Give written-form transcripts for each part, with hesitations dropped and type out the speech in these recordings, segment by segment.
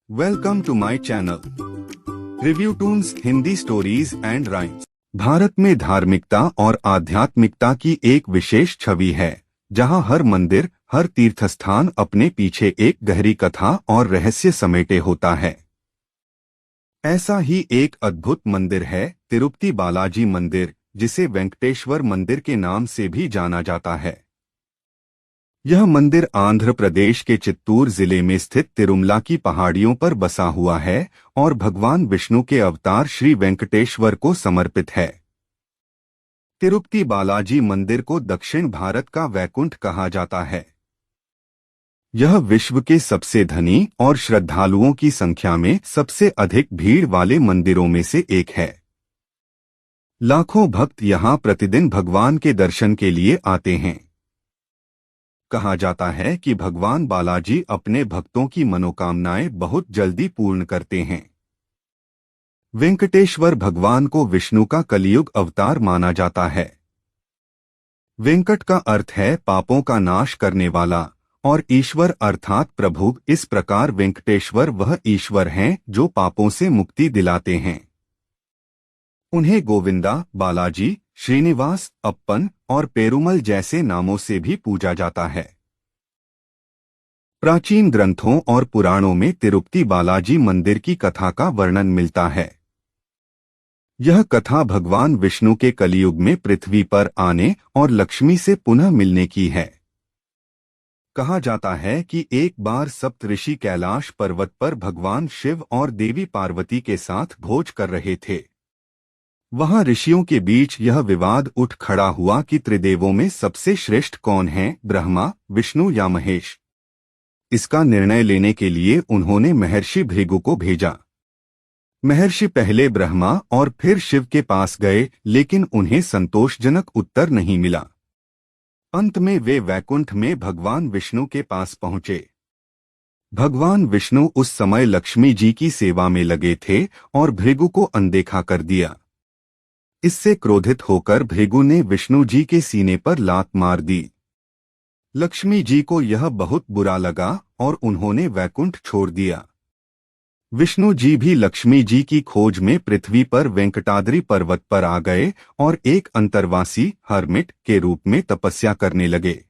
Welcome to my channel review toons Hindi stories and rhymes. Bharat में धार्मिकता और आध्यात्मिकता की एक विशेष छवि है, जहां हर मंदिर, हर तीर्थस्थान अपने पीछे एक गहरी कथा और रहस्य समेटे होता है। ऐसा ही एक अद्भुत मंदिर है तिरुपति बालाजी मंदिर, जिसे वेंकटेश्वर मंदिर के नाम से भी जाना जाता है। यह मंदिर आंध्र प्रदेश के चित्तूर जिले में स्थित तिरुमला की पहाड़ियों पर बसा हुआ है और भगवान विष्णु के अवतार श्री वेंकटेश्वर को समर्पित है। तिरुपति बालाजी मंदिर को दक्षिण भारत का वैकुंठ कहा जाता है। यह विश्व के सबसे धनी और श्रद्धालुओं की संख्या में सबसे अधिक भीड़ वाले मंदिरों में से एक है। लाखों भक्त यहां प्रतिदिन भगवान के दर्शन के लिए आते हैं। कहा जाता है कि भगवान बालाजी अपने भक्तों की मनोकामनाएं बहुत जल्दी पूर्ण करते हैं। वेंकटेश्वर भगवान को विष्णु का कलियुग अवतार माना जाता है। वेंकट का अर्थ है पापों का नाश करने वाला और ईश्वर अर्थात प्रभु। इस प्रकार वेंकटेश्वर वह ईश्वर हैं जो पापों से मुक्ति दिलाते हैं। उन्हें गोविंदा, बालाजी, श्रीनिवास, अप्पन और पेरुमल जैसे नामों से भी पूजा जाता है। प्राचीन ग्रंथों और पुराणों में तिरुपति बालाजी मंदिर की कथा का वर्णन मिलता है। यह कथा भगवान विष्णु के कलियुग में पृथ्वी पर आने और लक्ष्मी से पुनः मिलने की है। कहा जाता है कि एक बार सप्तऋषि कैलाश पर्वत पर भगवान शिव और देवी पार्वती के साथ भोज कर रहे थे। वहां ऋषियों के बीच यह विवाद उठ खड़ा हुआ कि त्रिदेवों में सबसे श्रेष्ठ कौन है, ब्रह्मा, विष्णु या महेश। इसका निर्णय लेने के लिए उन्होंने महर्षि भृगु को भेजा। महर्षि पहले ब्रह्मा और फिर शिव के पास गए, लेकिन उन्हें संतोषजनक उत्तर नहीं मिला। अंत में वे वैकुंठ में भगवान विष्णु के पास पहुंचे। भगवान विष्णु उस समय लक्ष्मी जी की सेवा में लगे थे और भृगु को अनदेखा कर दिया। इससे क्रोधित होकर भृगु ने विष्णु जी के सीने पर लात मार दी। लक्ष्मी जी को यह बहुत बुरा लगा और उन्होंने वैकुंठ छोड़ दिया। विष्णु जी भी लक्ष्मी जी की खोज में पृथ्वी पर वेंकटाद्रि पर्वत पर आ गए और एक अंतर्वासी हर्मिट के रूप में तपस्या करने लगे।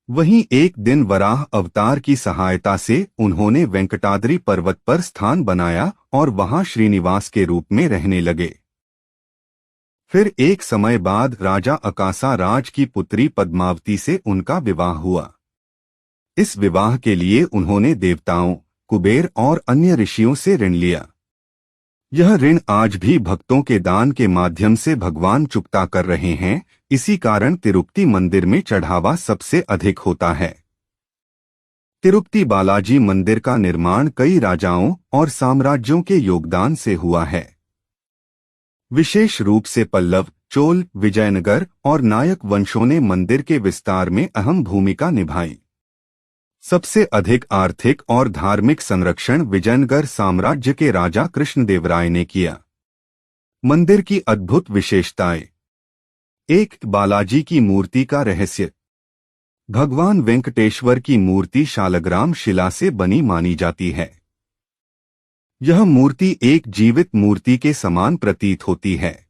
वहीं एक दिन वराह अवतार की सहायता से उन्होंने वेंकटाद्रि पर्वत पर स्थान बनाया और वहां श्रीनिवास के रूप में रहने लगे। फिर एक समय बाद राजा अकासा राज की पुत्री पद्मावती से उनका विवाह हुआ। इस विवाह के लिए उन्होंने देवताओं, कुबेर और अन्य ऋषियों से ऋण लिया। यह ऋण आज भी भक्तों के दान के माध्यम से भगवान चुकता कर रहे हैं। इसी कारण तिरुपति मंदिर में चढ़ावा सबसे अधिक होता है। तिरुपति बालाजी मंदिर का निर्माण कई राजाओं और साम्राज्यों के योगदान से हुआ है। विशेष रूप से पल्लव, चोल, विजयनगर और नायक वंशों ने मंदिर के विस्तार में अहम भूमिका निभाई। सबसे अधिक आर्थिक और धार्मिक संरक्षण विजयनगर साम्राज्य के राजा कृष्णदेवराय ने किया। मंदिर की अद्भुत विशेषताएं। एक, बालाजी की मूर्ति का रहस्य। भगवान वेंकटेश्वर की मूर्ति शालग्राम शिला से बनी मानी जाती है। यह मूर्ति एक जीवित मूर्ति के समान प्रतीत होती है।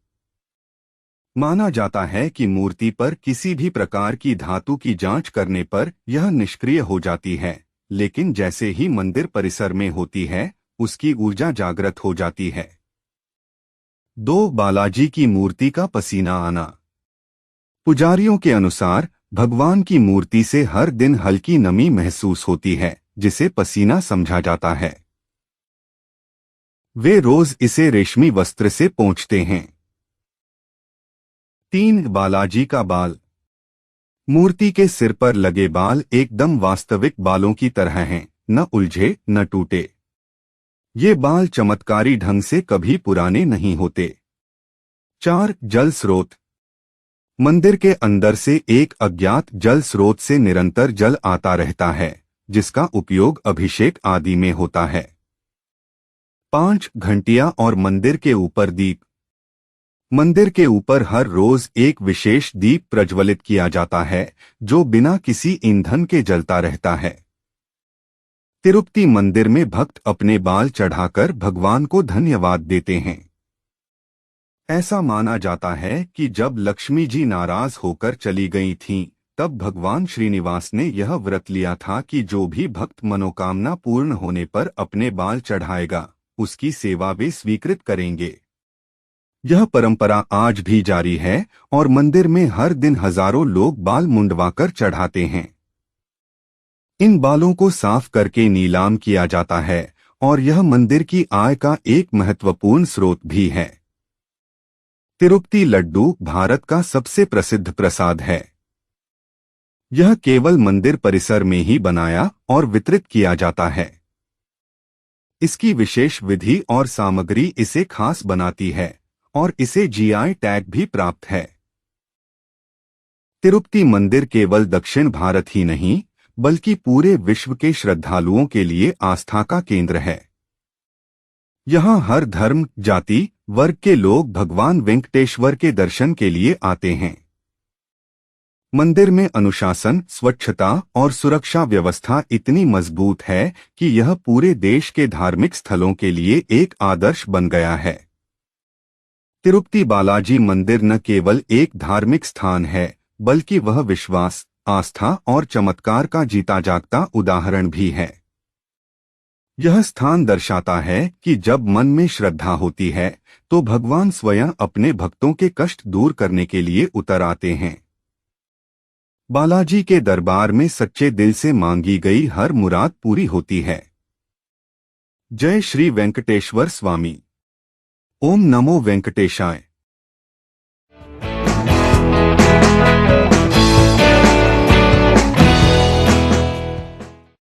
माना जाता है कि मूर्ति पर किसी भी प्रकार की धातु की जांच करने पर यह निष्क्रिय हो जाती है, लेकिन जैसे ही मंदिर परिसर में होती है, उसकी ऊर्जा जागृत हो जाती है। 2, बालाजी की मूर्ति का पसीना आना। पुजारियों के अनुसार भगवान की मूर्ति से हर दिन हल्की नमी महसूस होती है, जिसे पसीना समझा जाता है। वे रोज इसे रेशमी वस्त्र से पोंछते हैं। 3, बालाजी का बाल। मूर्ति के सिर पर लगे बाल एकदम वास्तविक बालों की तरह हैं, न उलझे न टूटे। ये बाल चमत्कारी ढंग से कभी पुराने नहीं होते। 4, जल स्रोत। मंदिर के अंदर से एक अज्ञात जल स्रोत से निरंतर जल आता रहता है, जिसका उपयोग अभिषेक आदि में होता है। 5, घंटियां और मंदिर के ऊपर दीप। मंदिर के ऊपर हर रोज एक विशेष दीप प्रज्वलित किया जाता है, जो बिना किसी ईंधन के जलता रहता है। तिरुपति मंदिर में भक्त अपने बाल चढ़ाकर भगवान को धन्यवाद देते हैं। ऐसा माना जाता है कि जब लक्ष्मी जी नाराज होकर चली गई थीं, तब भगवान श्रीनिवास ने यह व्रत लिया था कि जो भी भक्त मनोकामना पूर्ण होने पर अपने बाल चढ़ाएगा, उसकी सेवा वे स्वीकृत करेंगे। यह परंपरा आज भी जारी है और मंदिर में हर दिन हजारों लोग बाल मुंडवाकर चढ़ाते हैं। इन बालों को साफ करके नीलाम किया जाता है और यह मंदिर की आय का एक महत्वपूर्ण स्रोत भी है। तिरुपति लड्डू भारत का सबसे प्रसिद्ध प्रसाद है। यह केवल मंदिर परिसर में ही बनाया और वितरित किया जाता है। इसकी विशेष विधि और सामग्री इसे खास बनाती है और इसे जीआई टैग भी प्राप्त है। तिरुपति मंदिर केवल दक्षिण भारत ही नहीं, बल्कि पूरे विश्व के श्रद्धालुओं के लिए आस्था का केंद्र है। यहाँ हर धर्म, जाति, वर्ग के लोग भगवान वेंकटेश्वर के दर्शन के लिए आते हैं। मंदिर में अनुशासन, स्वच्छता और सुरक्षा व्यवस्था इतनी मजबूत है कि यह पूरे देश के धार्मिक स्थलों के लिए एक आदर्श बन गया है। तिरुपति बालाजी मंदिर न केवल एक धार्मिक स्थान है, बल्कि वह विश्वास, आस्था और चमत्कार का जीता जागता उदाहरण भी है। यह स्थान दर्शाता है कि जब मन में श्रद्धा होती है, तो भगवान स्वयं अपने भक्तों के कष्ट दूर करने के लिए उतर आते हैं। बालाजी के दरबार में सच्चे दिल से मांगी गई हर मुराद पूरी होती है। जय श्री वेंकटेश्वर स्वामी। ओम नमो वेंकटेशाय।